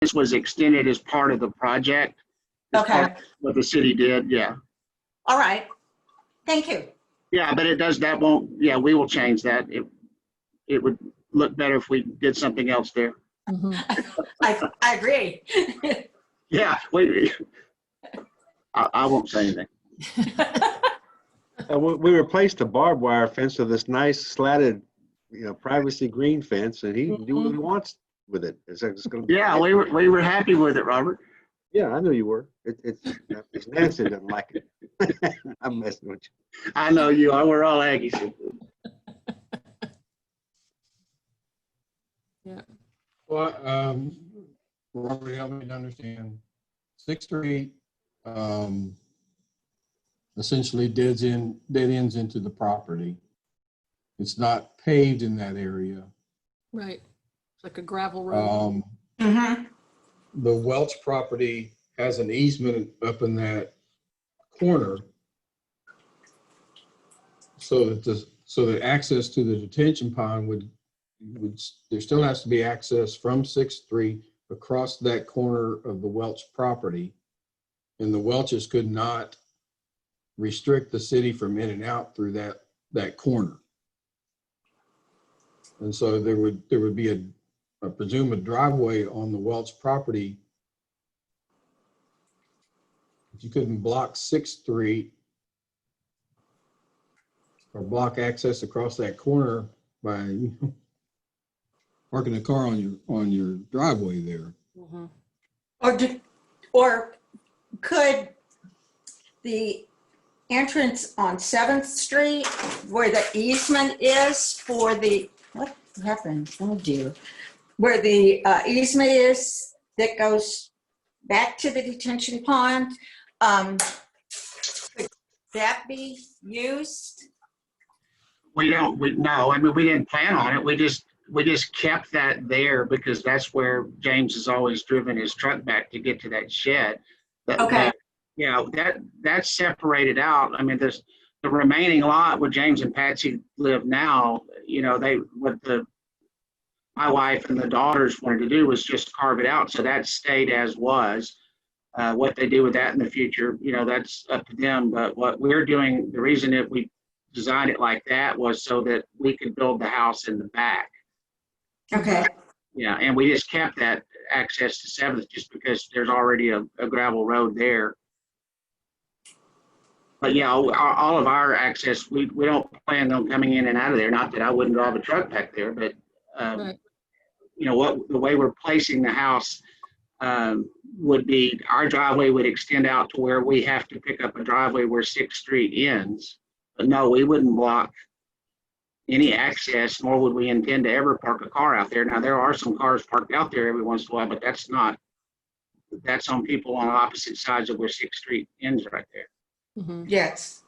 fence was extended as part of the project. As Okay. part of what the city did, yeah. All right. Thank you. Yeah, but it does, that won't, yeah, we will change that. It would look better if we did something else there. I agree. Yeah, I won't say anything. We replaced the barbed wire fence with this nice slatted, privacy green fence, and he can do what he wants with it. It's going to be. Yeah, we were happy with it, Robert. Yeah, I know you were. It's Nancy doesn't like it. I'm messing with you. I know you are. We're all Aggies. Yeah. Well, Robert, help me to understand. 6th Street essentially dead ends into the property. It's not paved in that area. Right. It's like a gravel road. Mm-hmm. The Welch property has an easement up in that corner, so that access to the detention pond would there still has to be access from 6th Street across that corner of the Welch property, and the Welches could not restrict the city from in and out through that corner. And so there would be I presume a driveway on the Welch property. If you couldn't block 6th Street or block access across that corner by parking a car on your driveway there. Mhm. Or could the entrance on 7th Street where the easement is for the, what happened? Oh dear. Where the easement is that goes back to the detention pond, could that be used? No, I mean, we didn't plan on it. We just kept that there because that's where James has always driven his truck back to get to that shed. Okay. That's separated out. I mean, the remaining lot where James and Patsy live now, my wife and the daughters wanted to do was just carve it out. So that stayed as was. What they do with that in the future, that's up to them. But what we're doing, the reason that we designed it like that was so that we could build the house in the back. Okay. Yeah, and we just kept that access to 7th just because there's already a gravel road there. But yeah, all of our access, we don't plan on coming in and out of there. Not that I wouldn't drive a truck back there, but Right. the way we're placing the house would be our driveway would extend out to where we have to pick up a driveway where 6th Street ends. But no, we wouldn't block any access, nor would we intend to ever park a car out there. Now, there are some cars parked out there every once in a while, but that's on people on opposite sides of where 6th Street ends right there. Mhm. Yes.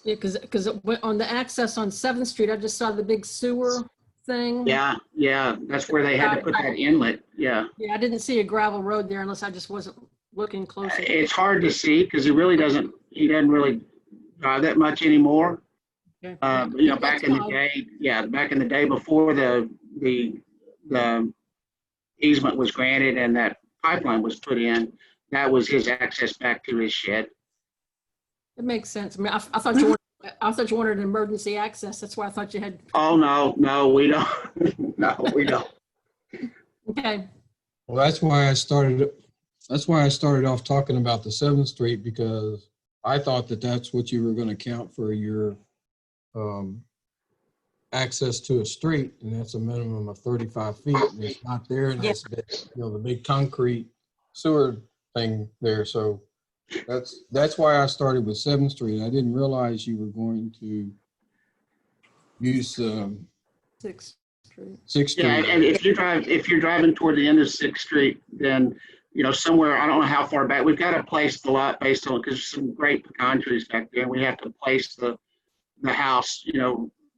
Yeah, because on the access on 7th Street, I just saw the big sewer thing. Yeah, that's where they had to put that inlet, yeah. Yeah, I didn't see a gravel road there unless I just wasn't looking closely. It's hard to see because he doesn't really drive that much anymore. Okay. Back in the day before the easement was granted and that pipeline was put in, that was his access back to his shed. It makes sense. I mean, I thought you wanted an emergency access. That's why I thought you had. Oh, no, we don't. No, we don't. Okay. Well, that's why I started off talking about the 7th Street, because I thought that's what you were going to count for your access to a street, and that's a minimum of 35 feet, and it's not there, and it's the big concrete sewer thing there. So that's why I started with 7th Street. I didn't realize you were going to use 6th Street. 6th Street. Yeah, and if you're driving toward the end of 6th Street, then somewhere, I don't know how far back, we've got to place the lot based on, because there's some great pecan trees back there, and we have to place the house,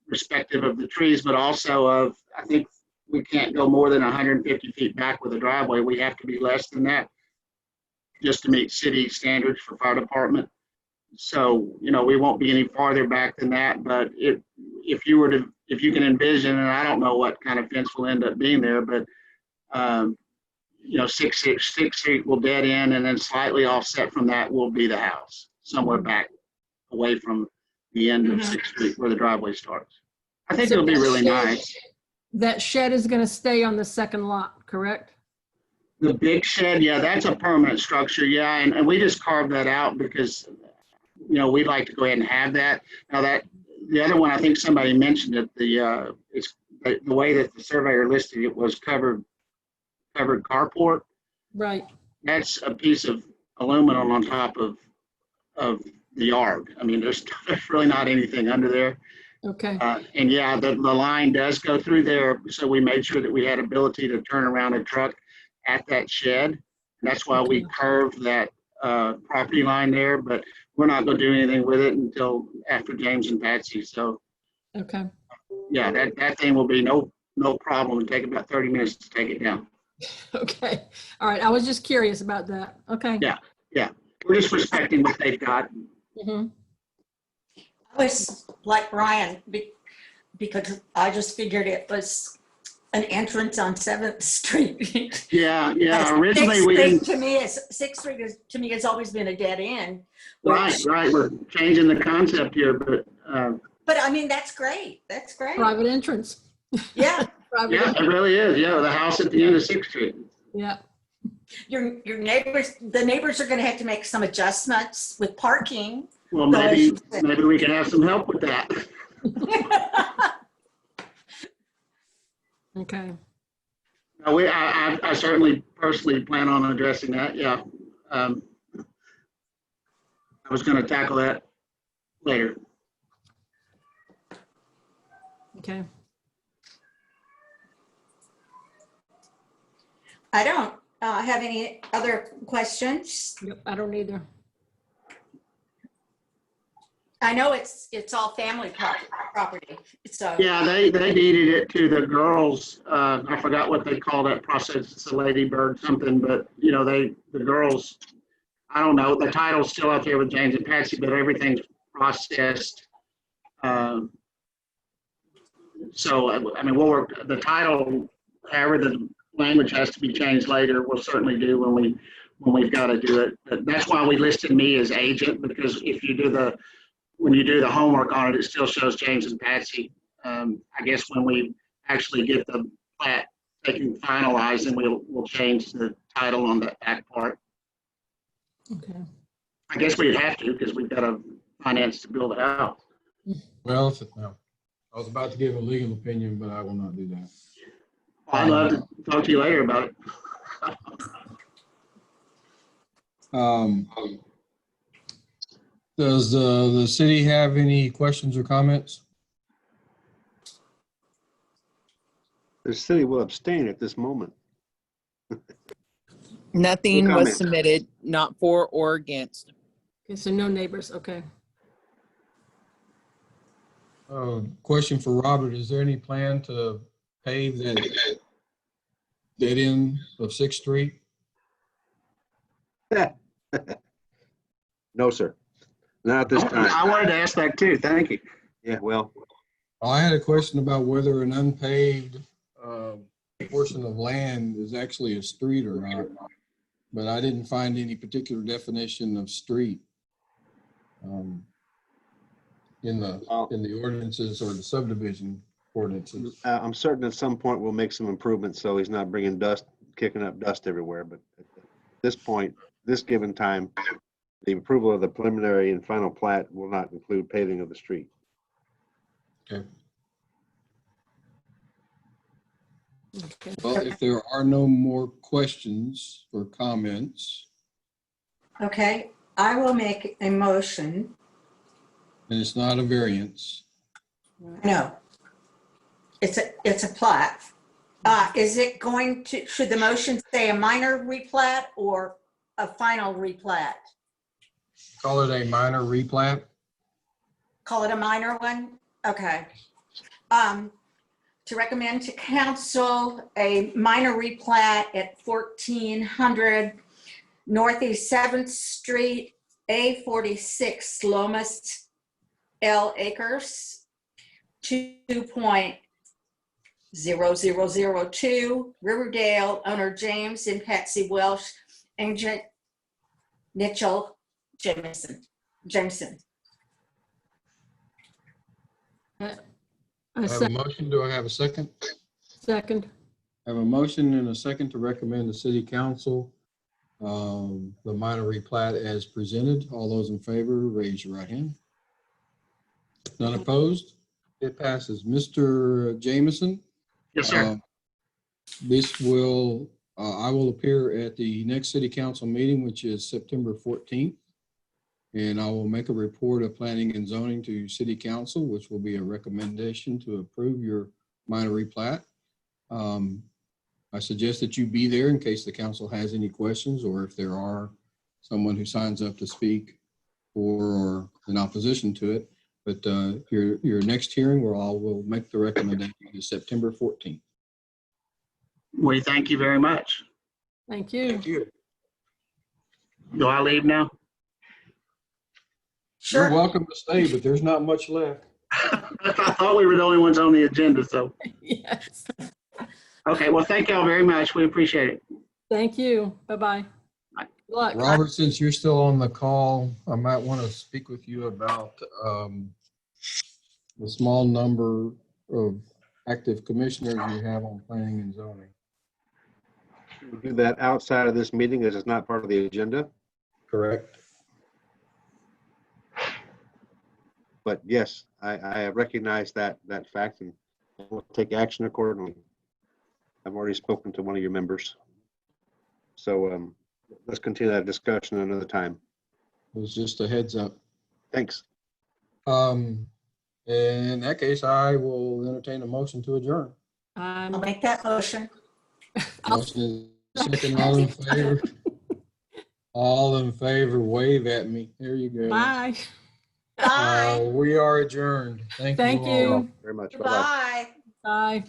respective of the trees, but also of, I think we can't go more than 150 feet back with a driveway. We have to be less than that just to meet city standards for fire department. So, we won't be any farther back than that, but if you can envision, and I don't know what kind of fence will end up being there, but Sixth Street will dead end, and then slightly offset from that will be the house, somewhere back away from the end of Mhm. Sixth Street where the driveway starts. I think So it'll be that really shed- nice. That shed is going to stay on the second lot, correct? The big shed, yeah, that's a permanent structure, yeah, and we just carved that out because, we'd like to go ahead and have that. Now the other one, I think somebody mentioned it, it's the way that the surveyor listed it was covered carport. Right. That's a piece of aluminum on top of the yard. I mean, there's really not anything under there. Okay. And yeah, the line does go through there, so we made sure that we had ability to turn around a truck at that shed. And that's why we Okay. curved that property line there, but we're not gonna do anything with it until after James and Patsy. So Okay. yeah, that thing will be no problem. It'll take about 30 minutes to take it down. Okay. All right. I was just curious about that. Okay. Yeah. We're just respecting what they've got. Mhm. I was like Brian, because I just figured it was an entrance on 7th Street. Yeah. Originally, we didn't. Sixth Street to me has always been a dead end. Right. We're changing the concept here, but But I mean, that's great. That's great. Private entrance. Yeah. Private yeah, entrance. it really is. Yeah, the house at the end of Sixth Street. Yeah. The neighbors are going to have to make some adjustments with parking. Well, maybe we can have some help with that. Okay. I certainly personally plan on addressing that. Yeah. I was going to tackle that later. Okay. I don't have any other questions. Yep. I don't either. I know it's all family property. So Yeah, they deeded it to the girls. I forgot what they call that process. It's a ladybird something, but the girls, I don't know, the title's still out there with James and Patsy, but everything's processed. So, I mean, we'll work the title, however the language has to be changed later, we'll certainly do when we've got to do it. But that's why we listed me as agent, because if you do when you do the homework on it, it still shows James and Patsy. I guess when we actually get the plat taken finalized, then we'll change the title on the back part. Okay. I guess we'd have to, because we've got to finance to build a house. Well, no. I was about to give a legal opinion, but I will not do that. I'd love to talk to you later about it. Does the city have any questions or comments? The city will abstain at this moment. Nothing No was comment. submitted, not for or against. Okay. So no neighbors. Okay. Question for Robert, is there any plan to pave that dead end of Sixth Street? No, sir. Not at this time. I wanted to ask that too. Thank you. Yeah, well, I had a question about whether an unpaved portion of land is actually a street or not, but I didn't find any particular definition of street in the ordinances or the subdivision ordinances. I'm certain at some point we'll make some improvements so he's not bringing dust, kicking up dust everywhere. But at this point, this given time, the approval of the preliminary and final plat will not include paving of the street. Okay. Okay. Well, if there are no more questions or comments, okay, I will make a motion. and it's not a variance, No, it's a plat. Is it going to, should the motion say a minor replat or a final replat? call it a minor replat. Call it a minor one? Okay. To recommend to council a minor replat at 1400 Northeast 7th Street, A46 Lomas L Acres, 2.0 0002, Riverdale, owner James and Patsy Welsh, agent Mitchell Jameson. I I have a second. motion. Do I have a second? Second. I have a motion and a second to recommend the city council the minor replat as presented. All those in favor, raise your right hand. None opposed? It passes. Mr. Jameson? Yes, sir. This will, I will appear at the next city council meeting, which is September 14th. And I will make a report of planning and zoning to city council, which will be a recommendation to approve your minor replat. I suggest that you be there in case the council has any questions, or if there are someone who signs up to speak or in opposition to it. But your next hearing, where I will make the recommendation, is September 14th. We thank you very much. Thank you. you. Do I leave now? You're Sure. welcome to stay, but there's not much left. I thought we were the only ones on the agenda, so. Yes. Okay, well, thank y'all very much. We appreciate it. Thank you. Bye-bye. Bye. Good luck. Robert, since you're still on the call, I might want to speak with you about the small number of active commissioners you have on planning and zoning. We'll do that outside of this meeting as it's not part of the agenda. Correct. But yes, I recognize that fact and will take action accordingly. I've already spoken to one of your members. So let's continue that discussion another time. It was just a heads up. Thanks. In that case, I will entertain a motion to adjourn. I'll make that motion. Motion is second. All in favor? All in favor, wave at me. There you go. Bye. Bye. We are adjourned. Thank you. Thank all. you. Very much. Bye-bye. Bye. Bye.